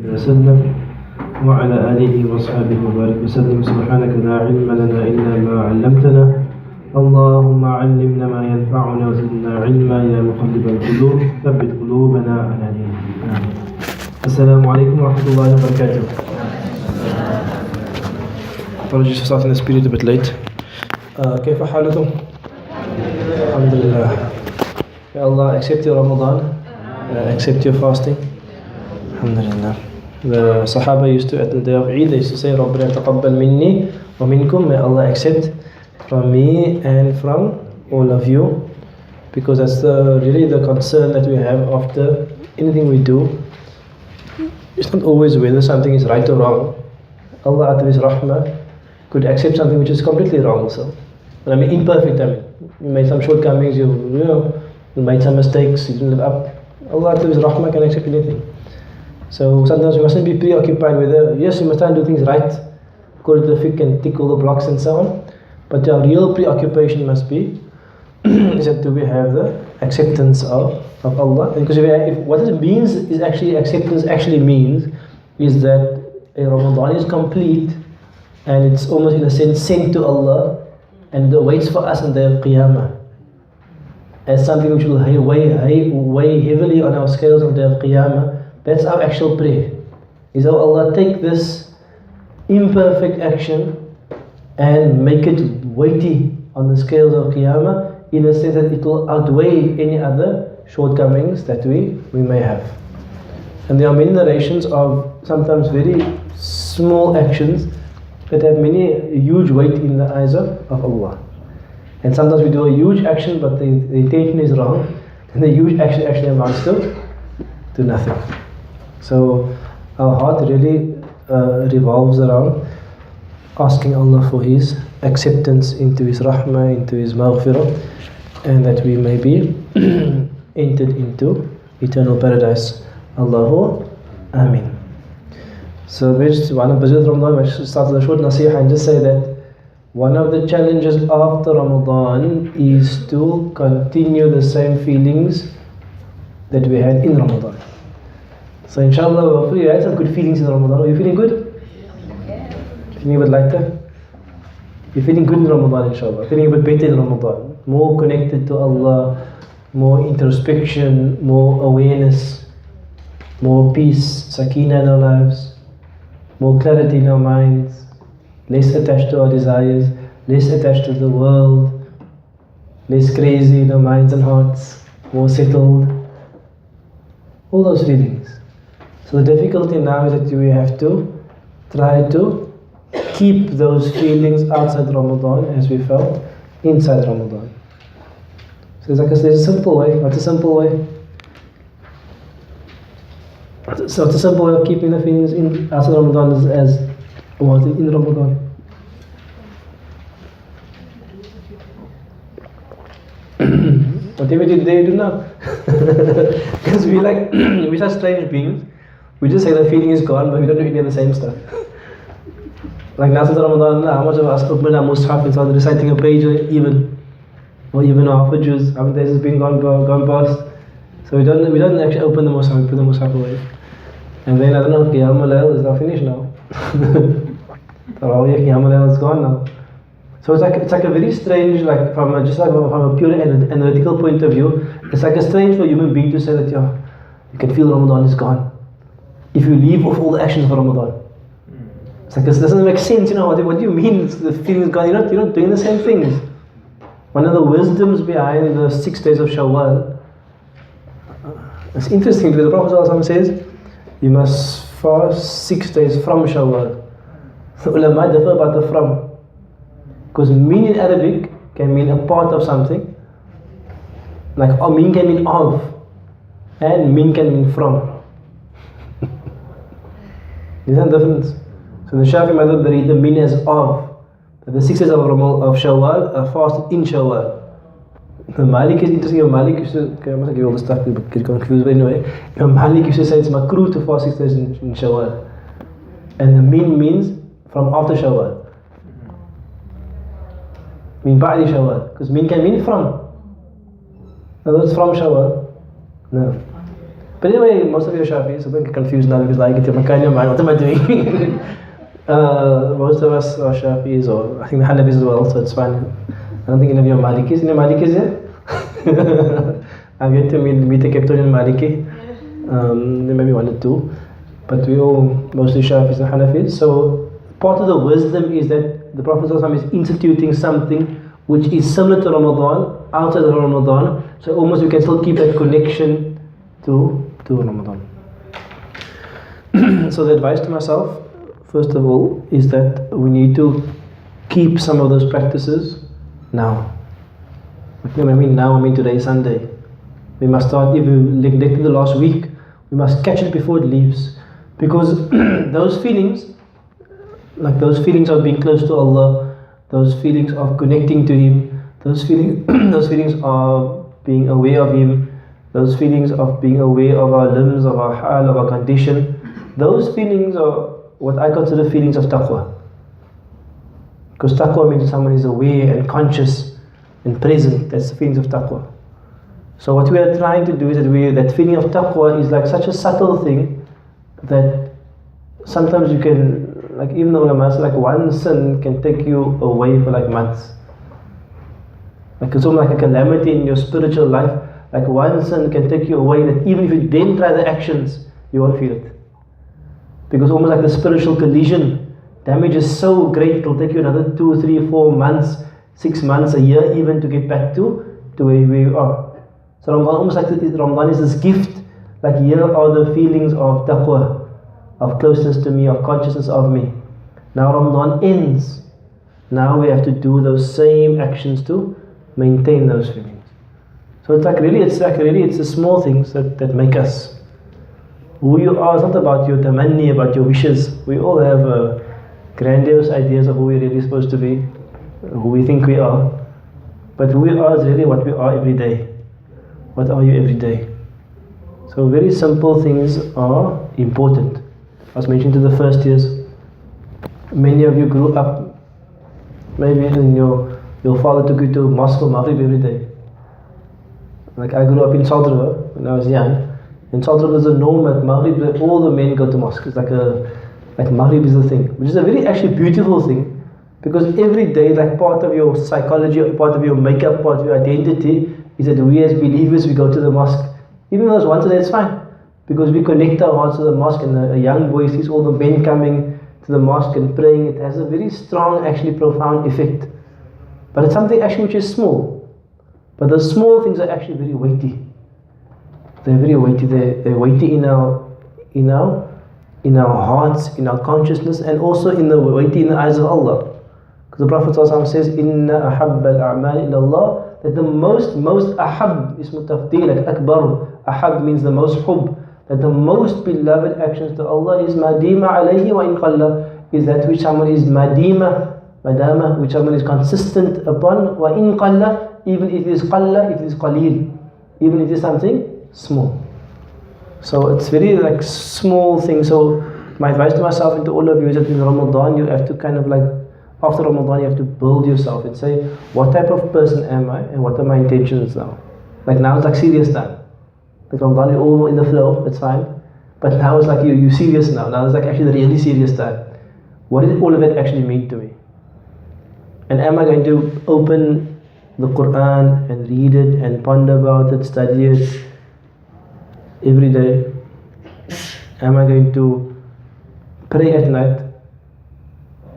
وسلم وعلى آله وصحبه وبارك وسلم. سبحانك لا علم لنا إلا ما علمتنا اللهم علمنا ما ينفعنا وزدنا علما يا مقلب القلوب ثبت قلوبنا على دينك. السلام عليكم ورحمة الله وبركاته. Apologies for starting this period a bit late. كيف حالكم؟ الحمد لله. May Allah accept your Ramadan, accept your fasting. Alhamdulillah. The Sahaba used to, at the day of Eid, they used to say, رَبَّنَا تَقَبَّلْ مِنِّي وَمِنْكُمْ. May Allah accept from me and from all of you. Because that's really the concern that we have after anything we do. It's not always whether something is right or wrong. Allah out of His rahmah could accept something which is completely wrong also. But I mean imperfect, you made some shortcomings, you made some mistakes, you didn't live up. Allah out of His rahmah can accept anything. So sometimes we mustn't be preoccupied with yes, we must try and do things right according to the fiqh and tick all the blocks and so on. But our real preoccupation must be is that do we have the acceptance of Allah? Because if what it means is actually acceptance actually means is that a Ramadan is complete and it's almost in a sense sent to Allah and it waits for us on the day of Qiyamah as something which will weigh heavily on our scales on the day of Qiyamah. That's our actual prayer. Is that Allah take this imperfect action and make it weighty on the scales of Qiyamah in a sense that it will outweigh any other shortcomings that we may have. And there are many narrations of sometimes very small actions that have many huge weight in the eyes of Allah. And sometimes we do a huge action but the intention is wrong and the huge action actually amounts to nothing. So our heart really revolves around asking Allah for His acceptance into His rahmah, into His maghfirah, and that we may be entered into eternal paradise. Allahu Ameen. So we just want to visit Ramadan, I should start with a short nasiha and just say that one of the challenges after Ramadan is to continue the same feelings that we had in Ramadan. So inshallah, hopefully you had some good feelings in Ramadan. Are you feeling good? Feeling a bit lighter? You're feeling good in Ramadan, inshallah. Feeling a bit better in Ramadan. More connected to Allah, more introspection, more awareness, more peace, sakina in our lives, more clarity in our minds, less attached to our desires, less attached to the world, less crazy in our minds and hearts, more settled. All those feelings. So the difficulty now is that we have to try to keep those feelings outside Ramadan as we felt inside Ramadan. So there's a simple way. What's a simple way? So it's a simple way of keeping the feelings outside Ramadan as in Ramadan. Whatever did they do now? Because we're such strange beings. We just say the feeling is gone, but we don't do any of the same stuff. Like now since Ramadan, how much of us open our mushaf and start reciting a page or even half a juz? How many days has been gone past? So we don't actually open the mushaf, we put the mushaf away. And then I don't know, Qiyam al-Layl is now finished now. Tarawih, Qiyam al-Layl is gone now. So it's like a very strange, from a pure analytical point of view, it's like a strange for a human being to say that you can feel Ramadan is gone if you leave off all the actions for Ramadan. It's like, this doesn't make sense, what do you mean the feeling is gone? You're not doing the same things. One of the wisdoms behind the 6 days of Shawwal, it's interesting because the Prophet ﷺ says you must fast 6 days from Shawwal. The ulama differ about the from. Because min in Arabic can mean a part of something, like min can mean of, and min can mean from. Is that the difference? So in the Shafi method they read the min as of. The 6 days of Shawwal are fasted in Shawwal. The Malik is interesting. Malik used to, I must give you all the stuff, people get confused, but anyway, Malik used to say it's makruh to fast 6 days in Shawwal. And the min means from after Shawwal. Min ba'di Shawwal. Because min can mean from. Now that's from Shawwal. No. But anyway, most of you are Shafis, so don't get confused now because I get your Makkah in your mind, what am I doing? Most of us are Shafis, or I think the Hanafis as well, so it's fine. I don't think any of you are Malikis. Any Malikis here? I'm going to meet a Cape Town Maliki. Maybe one or two. But we all mostly Shafis and Hanafis. So part of the wisdom is that the Prophet ﷺ is instituting something which is similar to Ramadan, outside of Ramadan. So almost we can still keep that connection to Ramadan. So the advice to myself, first of all, is that we need to keep some of those practices now. What I mean now, I mean today is Sunday. We must start, if we neglected the last week, we must catch it before it leaves. Because those feelings, like those feelings of being close to Allah, those feelings of connecting to Him, those feelings of being aware of Him, those feelings of being aware of our limbs, of our hal, of our condition, those feelings are what I consider feelings of taqwa. Because taqwa means someone is aware and conscious and present. That's the feelings of taqwa. So what we are trying to do is that feeling of taqwa is like such a subtle thing that sometimes you can, like even the ulama say, like one sin can take you away for like months. Like it's almost like a calamity in your spiritual life. Like one sin can take you away that even if you then try the actions, you won't feel it. Because almost like the spiritual collision, damage is so great, it will take you another 2, 3, 4 months, 6 months, a year even to get back to where you are. So Ramadan, almost like Ramadan is this gift, like here are the feelings of taqwa, of closeness to me, of consciousness of me. Now Ramadan ends. Now we have to do those same actions to maintain those feelings. So it's the small things that make us who you are. It's not about your tamanni, about your wishes. We all have grandiose ideas of who we're really supposed to be, who we think we are. But who we are is really what we are every day. What are you every day? So very simple things are important. I was mentioning to the first years, many of you grew up, maybe in your father took you to mosque for Maghrib every day. Like I grew up in South River when I was young. In South River there's a norm at Maghrib that all the men go to mosque. It's like Maghrib is the thing, which is a very actually beautiful thing, because every day, like part of your psychology, part of your makeup, part of your identity is that we as believers, we go to the mosque. Even though it's once a day, it's fine, because we connect our hearts to the mosque, and a young boy sees all the men coming to the mosque and praying. It has a very strong, actually profound effect. But it's something actually which is small. But the small things are actually very weighty. They're very weighty. They're weighty in our hearts, in our consciousness, and also weighty in the eyes of Allah. Because the Prophet ﷺ says, "Inna ahabba al-a'mal ila Allah," that the most ahab is mutafdeel, like akbar. Ahab means the most hub. That the most beloved actions to Allah is madima alayhi wa in qalla, is that which someone is madama, which someone is consistent upon, wa in qalla, even if it is qalla, if it is qaleel, even if it is something small. So it's very like small things. So my advice to myself and to all of you is that in Ramadan you have to kind of like, after Ramadan you have to build yourself and say, what type of person am I and what are my intentions now? Like now it's like serious time. Like Ramadan you're all in the flow, it's fine. But now it's like you're serious now. Now it's like actually the really serious time. What does all of it actually mean to me? And am I going to open the Quran and read it and ponder about it, study it every day? Am I going to pray at night?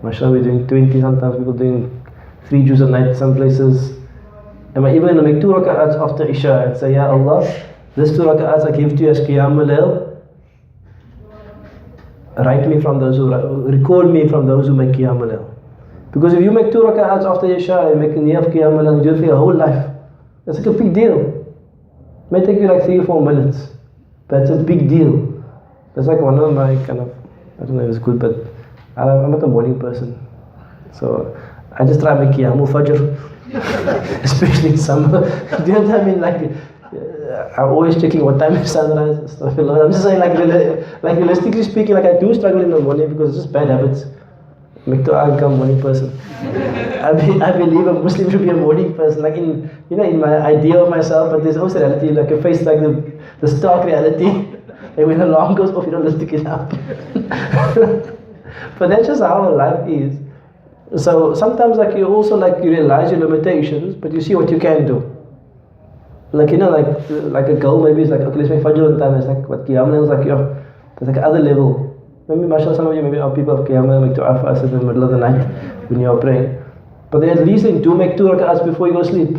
MashaAllah, we're doing 20, sometimes people doing 3 juz a night, some places. Am I even going to make 2 rak'ats after Isha and say, Ya Allah, this 2 rak'ats I give to you as Qiyamul Layl. Write me from those record me from those who make Qiyamul Layl. Because if you make 2 rak'ats after Isha and make a niyah of Qiyamul Layl, you do it for your whole life. That's like a big deal. It may take you like 3 or 4 minutes, but it's a big deal. That's like one of my kind of, I don't know if it's good, but I'm not a morning person. So I just try to make Qiyamul Fajr, especially in summer. Do you know what I mean? Like, I'm always checking what time is sunrise and stuff. I'm just saying, like realistically speaking, like I do struggle in the morning because it's just bad habits. make dua and become a morning person. I believe a Muslim should be a morning person, like in my idea of myself, but there's also reality, like you face like the stark reality. And when the alarm goes off, you don't lift it up. But that's just how life is. So sometimes like you also like you realize your limitations, but you see what you can do. Like like a goal maybe is like, okay, let's make Fajr on time. It's like what Qiyamah is like, yo, there's like another level. Maybe mashallah, some of you maybe are people of Qiyamah, make dua for us in the middle of the night when you are praying. But then at least do make 2 rak'ahs before you go to sleep,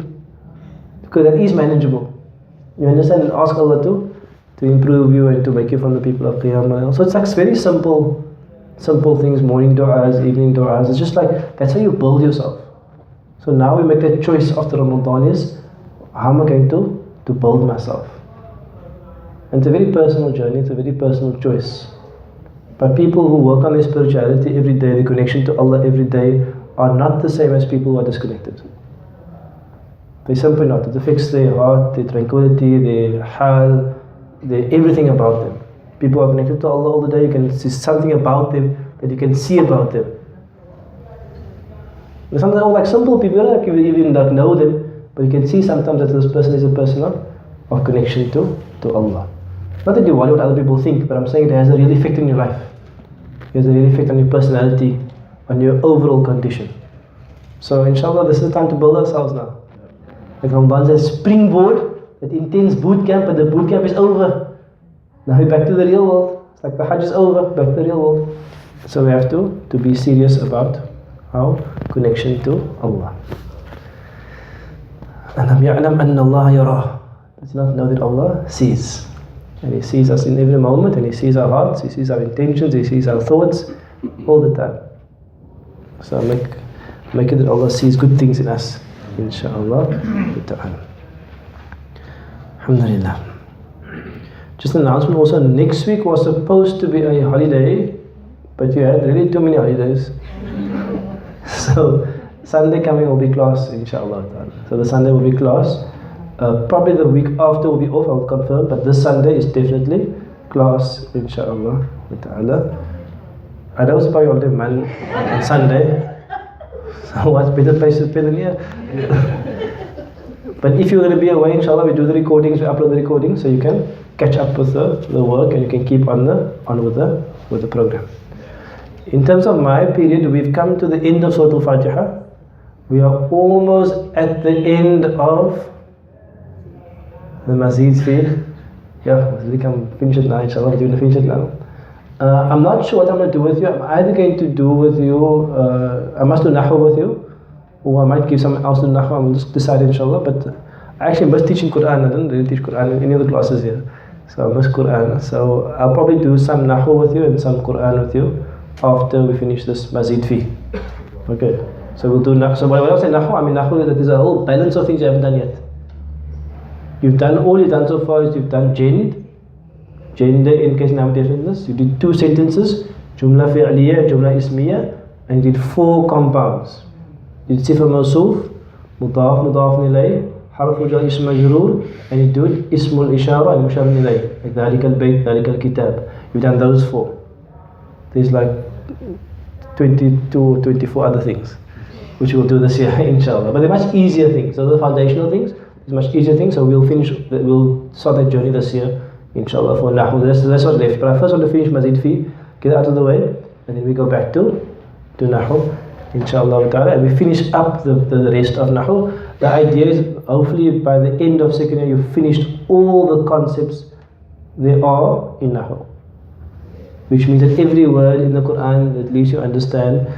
because that is manageable. You understand? And ask Allah to improve you and to make you from the people of Qiyamah. So it's like very simple things, morning du'as, evening du'as. It's just like, that's how you build yourself. So now we make that choice after Ramadan is, how am I going to build myself? And it's a very personal journey, it's a very personal choice. But people who work on their spirituality every day, their connection to Allah every day, are not the same as people who are disconnected. They're simply not. It affects their heart, their tranquility, their hal, everything about them. People are connected to Allah all the day, you can see something about them that you can see about them. And sometimes like simple people, like you even not know them, but you can see sometimes that this person is a person of connection to Allah. Not that you worry what other people think, but I'm saying it has a real effect on your life. It has a real effect on your personality, on your overall condition. So inshallah, this is the time to build ourselves now. Like Ramadan says, springboard, that intense boot camp, but the boot camp is over. Now we're back to the real world. It's like the Hajj is over, back to the real world. So we have to be serious about our connection to Allah. أَلَمْ يَعْلَمْ أَنَّ اللَّهَ يَرَاهُ. Does not know that Allah sees. And He sees us in every moment, and He sees our hearts, He sees our intentions, He sees our thoughts all the time. So make it that Allah sees good things in us, inshaAllah ta'ala. Alhamdulillah. Just an announcement also, next week was supposed to be a holiday, but you had really too many holidays. So Sunday coming will be class, inshaAllah ta'ala. So the Sunday will be class. Probably the week after will be off, I'll confirm, but this Sunday is definitely class, inshaAllah ta'ala. I know it's probably all day man on Sunday, so what's better place to pay than here? But if you're going to be away, inshallah, we do the recordings, we upload the recordings, so you can catch up with the work and you can keep on with the program. In terms of my period, we've come to the end of Surah Al-Fatiha. We are almost at the end of the Mazeedfeehi. Yeah, we can finish it now, inshallah. We're going to finish it now. I'm not sure what I'm going to do with you. I'm either going to do with you, I must do Nahu with you, or I might give someone else to Nahu. I will just decide, inshallah. But I actually miss teaching Quran. I don't really teach Quran in any of the classes here, so I miss Quran. So I'll probably do some Nahu with you and some Quran with you after we finish this Mazeedfeehi. Okay, so we'll do Nahu. So when I say Nahu, I mean Nahu, that is a whole balance of things you haven't done yet. You've done all you've done so far is you've done gender in case now definiteness. You did 2 sentences, Jumla fi'liya, Jumla ismiya, and you did 4 compounds. You did Sifa Mawsoof, Mudaf, Mudaf Nilay, Harfu Jar Ism Majroor, and you did Ismul Ishara and Mushar Nilay, like Dhalika al-Bayt, Dhalika al-Kitab. You've done those 4. There's like 22, 24 other things, which we'll do this year, inshallah. But they're much easier things. Those are the foundational things. It's much easier things, so we'll start that journey this year, inshallah, for Nahu. That's what's left. But I first want to finish Mazeedfeehi, get it out of the way, and then we go back to Nahu, inshallah ta'ala, and we finish up the rest of Nahu. The idea is, hopefully by the end of second year, you've finished all the concepts there are in Nahu. Which means that every word in the Quran, at least you understand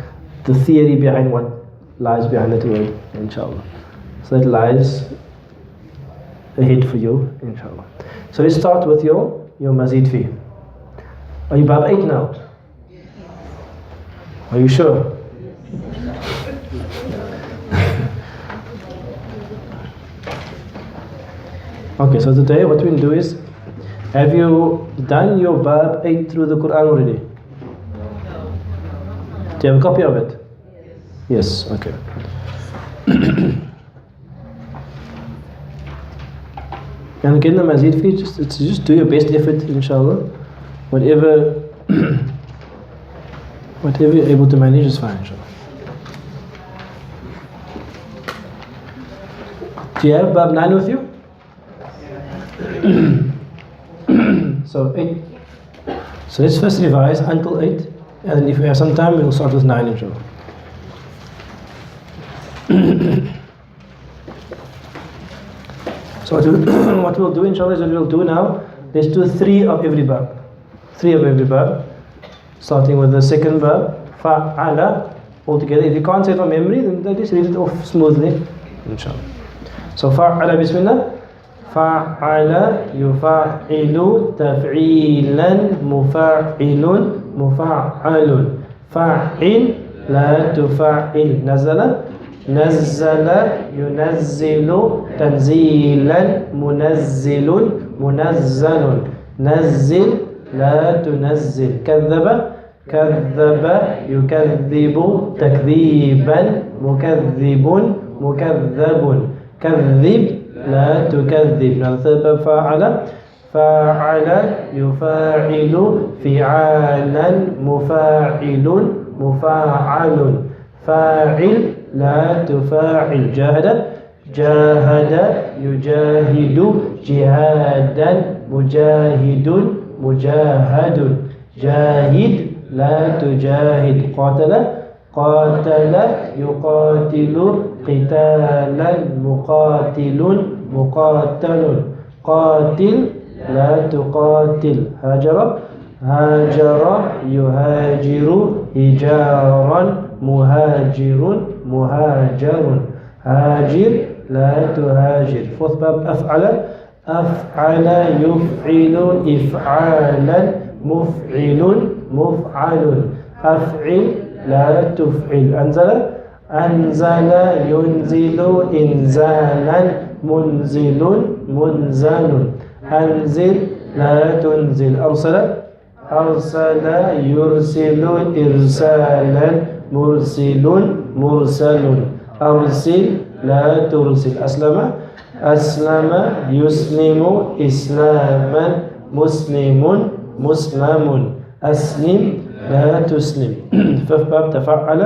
the theory behind what lies behind that word, inshallah. So that lies ahead for you, inshallah. So let's start with your Mazeedfeehi. Are you Bab 8 now? Are you sure? Okay, so today what we'll do is, have you done your Bab 8 through the Quran already? Do you have a copy of it? Yes, okay. And again, the Mazeedfeehi, just do your best effort, inshallah. Whatever Whatever you're able to manage is fine, inshallah. Do you have Bab 9 with you? So 8. So let's first revise until 8, and if we have some time, we'll start with 9, inshallah. So what we'll do, inshallah, is what we'll do now. Let's do 3 of every bab. 3 of every bab. Starting with the second bab, fa'ala, altogether. If you can't say it from memory, then just read it off smoothly, inshallah. So fa'ala, bismillah. Fa'ala yufa'ilu taf'ilan mufa'ilun mufa'alun. Fa'il la tufa'il. Nazala nazzala yunazzilu tanzilan munazzilun munazzalun. Nazzil لا تنزل. كذب كذب يكذب تكذيبا مكذب مكذب. كذب لا تكذب. نثب فاعل فاعل يفاعل فعالا مفاعل مفاعل. فاعل لا تفاعل. جاهد جاهد يجاهد جهادا مجاهد مجاهد. جاهد لا تجاهد. قاتل قاتل يقاتل قتالا مقاتل مقاتل. قاتل لا تقاتل. هاجر هاجر يهاجر هجارا مهاجر مهاجر. هاجر لا تهاجر. fourth bab أفعل أفعل يفعل إفعالا مفعل مفعل. أفعل لا تفعل. أنزل أنزل ينزل إنزالا منزل منزل. أنزل لا تنزل. أرسل أرسل يرسل إرسالا مرسل مرسل. أرسل لا ترسل. أسلم أسلم يسلم إسلاما مسلم مسلم. أسلم لا تسلم. fifth bab تفعل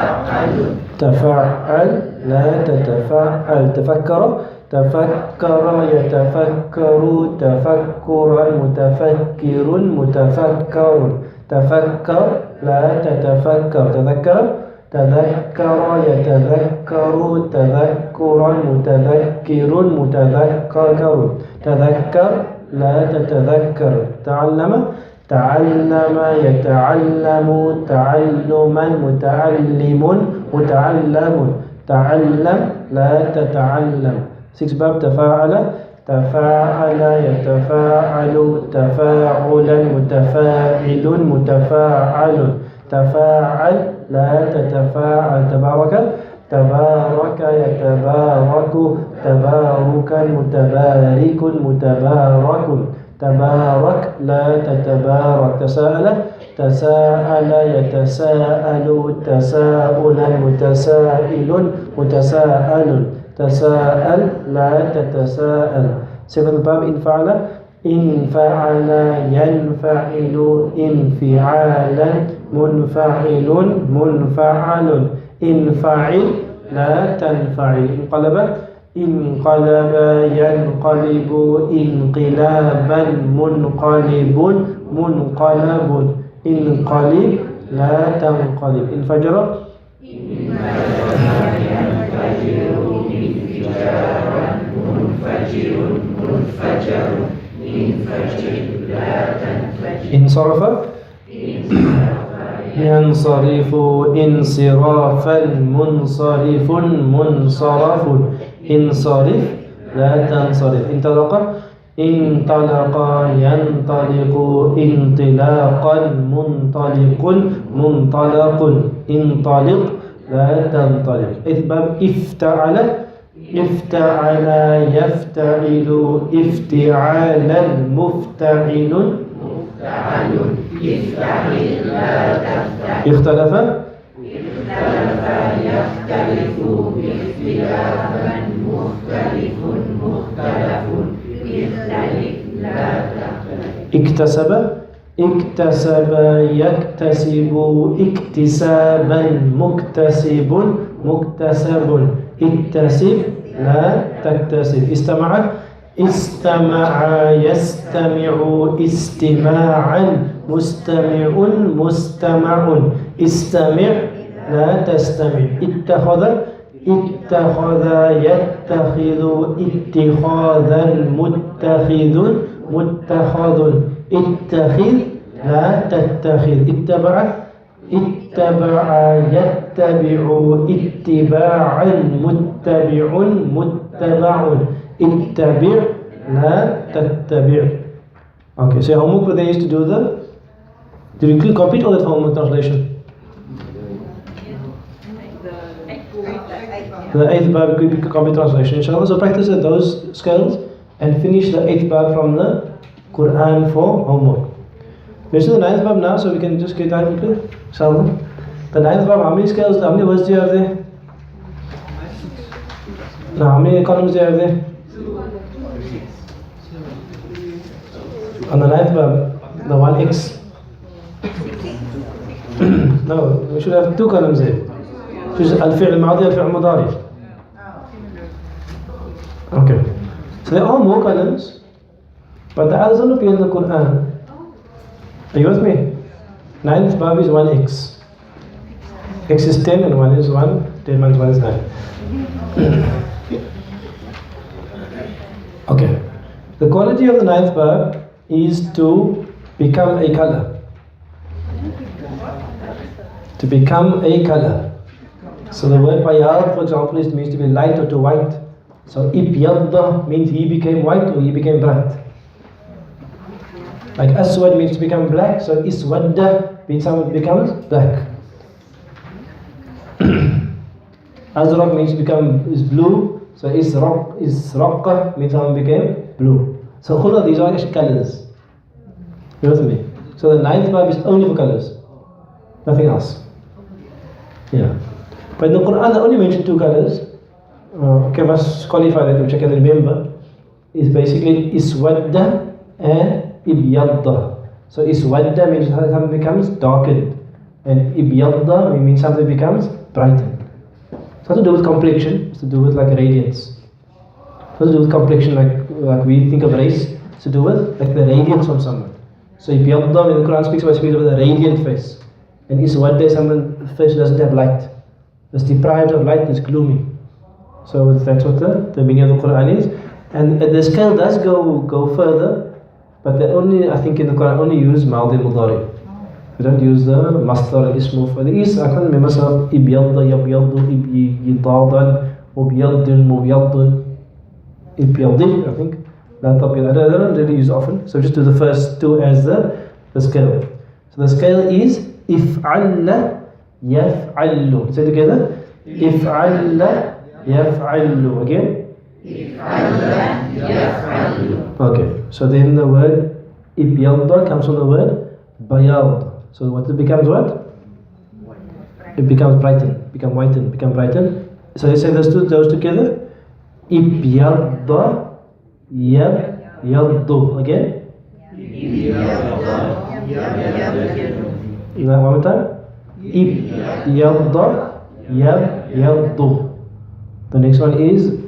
تفعل تفعل لا تتفعل. تفكر تفكر يتفكر تفكرا متفكر متفكر. تفكر لا تتفكر. تذكر تذكر يتذكر تذكرا متذكر متذكر. تذكر لا تتذكر. تعلم تعلم يتعلم تعلما متعلم متعلم. تعلم لا تتعلم. 6 باب تفاعل تفاعل يتفاعل تفاعلا متفاعل متفاعل. تفاعل لا تتفاعل. تبارك تبارك يتبارك تباركا متبارك متبارك. تبارك لا تتبارك. تساءل تساءل يتساءل تساؤلا متسائل متساءل. تساءل لا تتساءل. 7 باب إن فعل إن فعل ينفعل انفعالا منفعل منفعل. انفعل لا تنفعل. انقلب انقلب ينقلب انقلابا منقلب منقلب. انقلب لا تنقلب. انفجر منفجر منفجر. انصرف ينصرف انصرافا منصرف منصرف. انصرف لا تنصرف. انطلق انطلق ينطلق انطلاقا منطلق منطلق. انطلق لا تنطلق. باب افتعل افتعل يفتعل افتعالا مفتعل مفتعل. افتعل لا تفتعل. اختلف اختلف يختلف اختلافا مختلف مختلف. افتعل اكتسب اكتسب يكتسب اكتسابا مكتسب مكتسب اكتسب لا تكتسب استمع استمع يستمع استماعا مستمع مستمع استمع لا تستمع اتخذ اتخذ يتخذ اتخاذا متخذ متخذ اتخذ لا تتخذ اتبع اتبع يتبع اتباعا متبع متبع اتبع لا تتبع. Okay, so homework where they used to do did you complete all that homework translation? The 8th bab complete translation, inshallah. So practice those skills and finish the 8th bab from the Quran for homework. This is the 9th bab now, so we can just get that quickly. Inshallah. The 9th bab, how many skills, how many words do you have there? Now, how many columns do you have there? On the 9th bab, the 1x. No, we should have 2 columns there. الفعل الماضي الفعل المضارع. Okay. So there are more columns, but the others don't appear in the Quran. Are you with me? 9th bab is 1x. X is 10 and 1 is 1. 10 minus 1 is 9. Okay. The quality of the 9th bab is to become a color. To become a color. So the word bayad, for example, means to be light or to white. So ibyadda means he became white or he became bright. Like aswad means to become black, so iswadda means someone becomes black. Azraq means to become is blue, so israqqa means someone became blue. So all of these are actually colors. You with me? So the 9th bab is only for colors, nothing else. Yeah. But in the Quran, they only mention 2 colors. Okay, must qualify that, which I can remember. Is basically iswadda and ibyadda. So iswadda means something becomes darkened, and ibyadda means something becomes brightened. It's not to do with complexion, it's to do with like radiance. It's not to do with complexion like we think of race. It's to do with like the radiance from someone. So ibyadda, when the Quran speaks about a radiant face, and iswadda is someone's face doesn't have light. It's deprived of light, it's gloomy. So that's what the meaning of the Quran is. And the scale does go further, but they only, I think in the Quran, only use Ma'di Mudari. We don't use the Masdar al-Ismu for the Is. I can't remember myself, Ibyadda, Yabyaddu, Ibyidadan, Mubyadun, Mubyadun, Ibyadin, I think. I don't really use often. So just do the first 2 as the scale. So the scale is If'alla Yaf'allu. Say together. If'alla Yaf'allu. Again. If'alla Yaf'allu. Okay. So then the word Ibyadda comes from the word Bayad. So what it becomes what? It becomes brighten. Become whiten. Become brighten. So let's say those together. Ibyadda Yabyaddu. Again. Ibyadda Yabyaddu. Now one more time. Ibyadda Yabyaddu. The next one is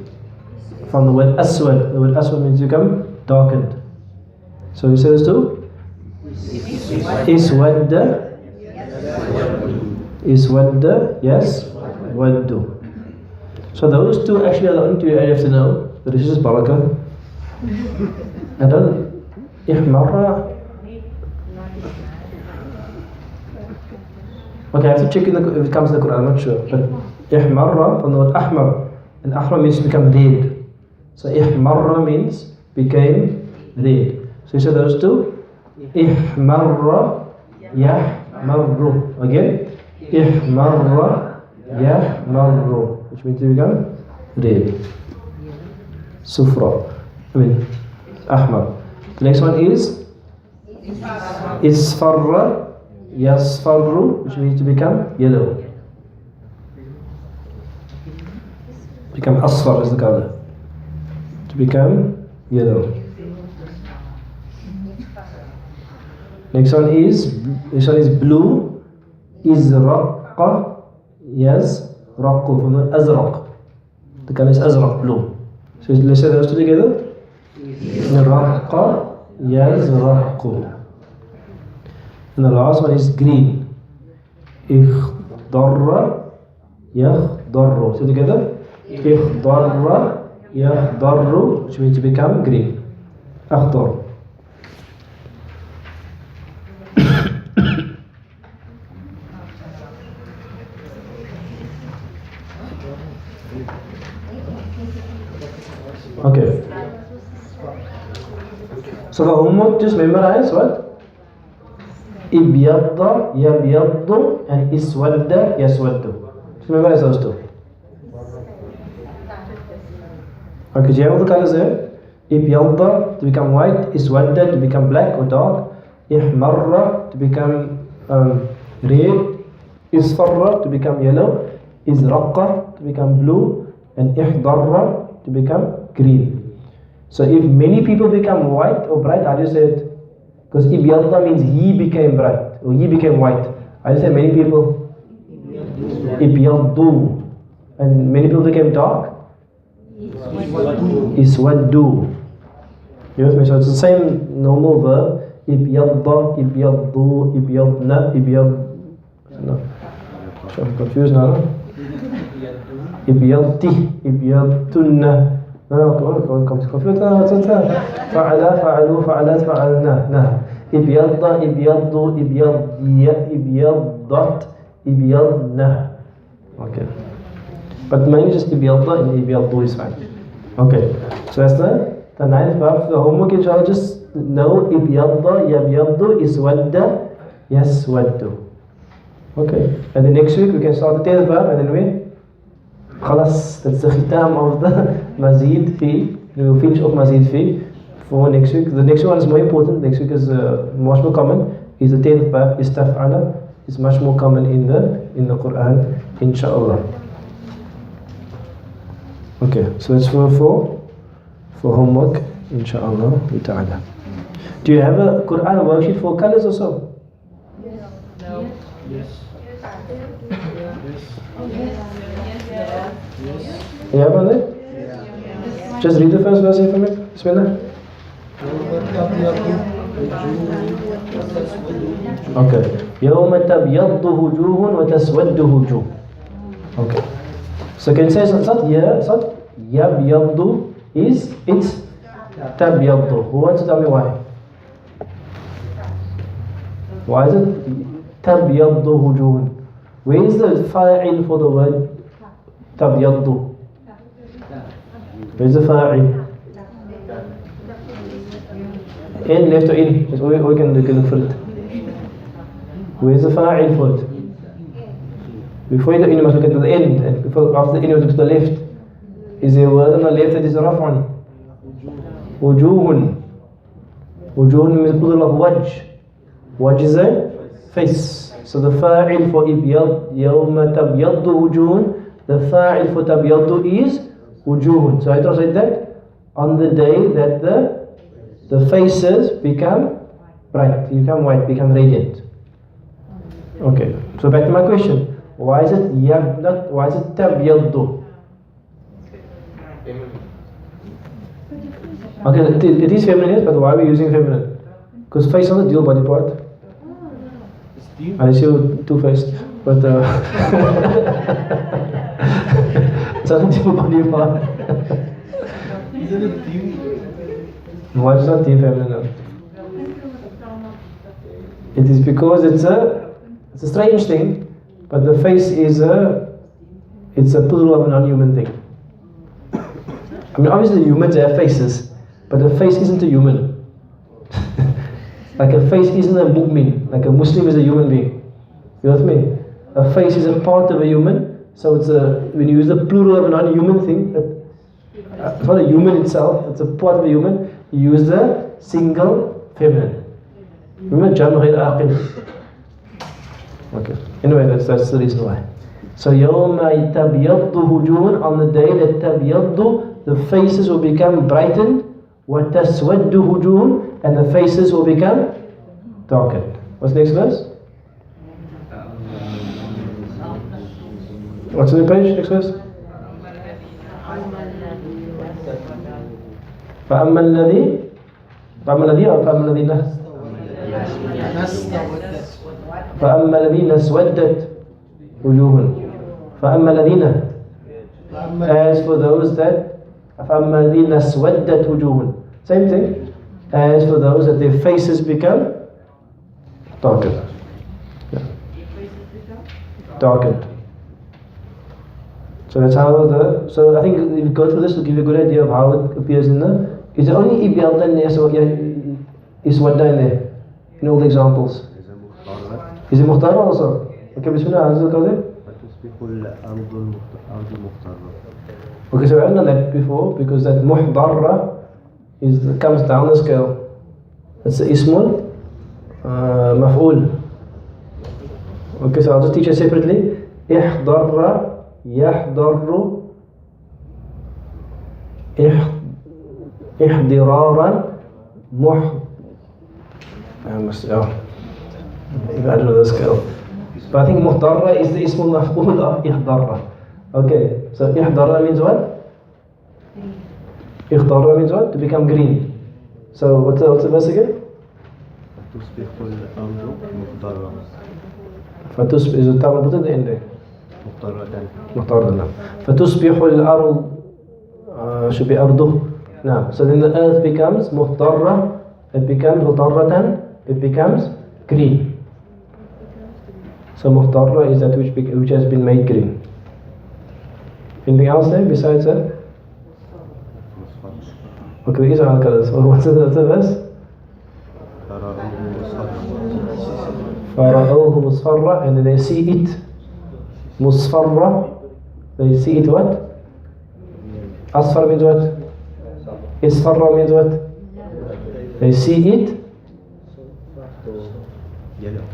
from the word aswad. The word aswad means to become darkened. So you say those 2? Iswadda. Iswadda. Yes. Waddu. So those 2 actually are the only 2 you have to know. The rest is barakah. And then ihmarra. Okay, I have to check if it comes in the Quran, I'm not sure. But ihmarra from the word ahmar. And ahmar means to become red. So ihmarra means became red. So you say those 2. Ihmarra yahmarru. Again. Ihmarra yahmarru. Which means to become red. Sufra. Ahmar. The next one is Isfarra Yasfarru, which means to become yellow. Become asfar is the color. To become yellow. Next one is blue. Izraqqa yazraqu, from the azraq. The color is azraq, blue. So let's say those two together. Raqqa yazraqu. And the last one is green. Ikhdarra yakhdarru. So together. Ikhdarra yakhdarru, which means to become green. Akhdar. Okay. So the homework, just memorize what? Ibyadda yabyaddu and iswadda yaswaddu. Just memorize those two. Okay, do you have all the colors there? Ibyadda to become white, iswadda to become black or dark, ihmarra to become red, isfarra to become yellow, izraqqa to become blue, and ihdarra to become green. So if many people become white or bright, how do you say it? Because ibyadda means he became bright or he became white. How do you say many people? Ibyaddu. And many people became dark? Iswaddu. You with me? So it's the same normal verb. Ibyadda, ibyaddu, ibyadna, no. I'm confused now. Ibyadti, ibyadtunna. No, confused. Fa'ala, fa'alu, fa'alat, fa'alna. No. Ibyadda, ibyaddu, ibyaddiya, ibyaddat, ibyadna. Okay. But mainly just ibyadda and ibyaddu is fine. Okay. So that's the ninth part. The homework, inshallah, just know ibyadda, yabyaddu, iswadda, yaswaddu. Okay. And then next week we can start the 10th part, and then we khalas, that's the khitam of the Mazeedfeehi. We will finish off Mazeedfeehi for next week. The next one is more important. Next week is much more common. Is the 10th part, istaf'ala. It's much more common in the Quran, inshallah. Okay, so that's for homework, inshallah ta'ala. Do you have a Quran worksheet for colors or so? No. Yes. You have one there? Yeah. Just read the first verse here for me. Bismillah. Okay. يوم تبيض وجوه وتسود وجوه. Okay. So can you say something? Yeah, something. Yabyaddu is it's tabyaddu. Who wants to tell me why? Why is it tabyaddu wujuhun? Where is the fa'il for the word tabyaddu? Where is the fa'il? In, left or in? We can look for it. Where is the fa'il for it? Before you go in, you must look at the end. And before, after the end, you look to the left. Is there a word on the left that is raf'un? Wujuhun. Wujuhun means plural of wajh. Wajh is a face. So the fa'il for ibyad, yawma tabyaddu wujuhun, the fa'il for tabyaddu is wujuhun. So I translate that on the day that the faces become bright, become white, become radiant. Okay, so back to my question. Why is it yabnat? Why is it tabyaddu? Okay, it is feminine, but why are we using feminine? Because face is not a dual body part. I see you two-faced, but it's not a dual body part. Isn't it team? Why is it not team feminine? It is because it's a strange thing. But the face is it's a plural of a non-human thing. I mean, obviously humans have faces, but a face isn't a human. Like a face isn't a mu'min, like a Muslim is a human being. You with me? A face is a part of a human, so it's when you use the plural of a non-human thing, it's not a human itself, it's a part of a human, you use the single feminine. Remember, jam' ghayr aqil. Okay. Anyway, that's the reason why. So يَوْمَ تَبْيَضُّ وُجُوهٌ, on the day that تَبْيَضُّ, the faces will become brightened, وَتَسْوَدُّ وُجُوهٌ, and the faces will become darkened. What's the next verse? What's on the page? Next verse. فأما الذي أو فأما الذين فأما الذين اسودت وجوههم فأما الذين as for those that فأما الذين اسودت وجوههم same thing as for those that their faces become darkened. Darkened. So that's how so I think if you go through this, will give you a good idea of how it appears in the. Is there only Ibyalta in there? So is Wadda in there? In all the examples. Is it Muhtara also? Okay, Bismillah, how does it go there? Okay, so I haven't done that before because that Muhdarra comes down the scale. That's the Ismul Maf'ul. Okay, so I'll just teach you separately. Ihdarra يحضر احضرارا I don't know the scale, but I think muhdarra is the ismul maf'ul of ihdarra. Okay, so ihdarra means what? Ihdarra means what? To become green. So what's the verse again? Fatusbih is the time put at the end there. مضطرة. فتصبح الأرض should be أرضه. Now, so then the earth becomes مضطرة, it becomes مضطرة, it becomes green. So مضطرة is that which has been made green. Anything else there besides that? Okay, these are all colors. What's the verse? فرأوه مصفرة, and then they see it Musfarra, they see it what? Asfar means what? Isfarra means what? They see it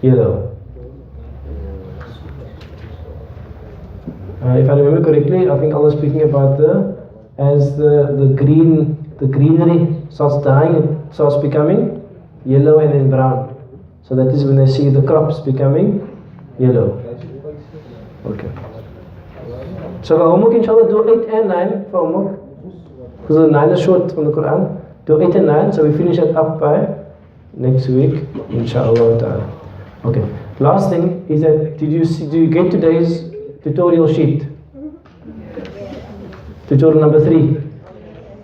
yellow. If I remember correctly, I think Allah is speaking about as the greenery starts dying, it starts becoming yellow and then brown. So that is when they see the crops becoming yellow. Okay. So for homework, inshallah, do 8 and 9 for homework. Because the 9 is short from the Quran. Do 8 and 9, so we finish it up by next week, inshallah ta'ala. Okay. Last thing is that do you get today's tutorial sheet? Tutorial number 3.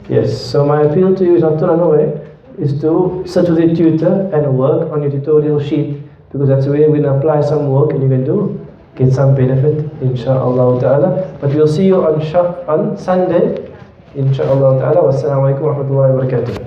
Yes. So my appeal to you is not to run away, is to sit with your tutor and work on your tutorial sheet, because that's where we can apply some work and you can get some benefit, insha'Allah ta'ala. But we'll see you on Sunday, insha'Allah ta'ala. Wassalamu alaikum wa rahmatullahi wa barakatuh.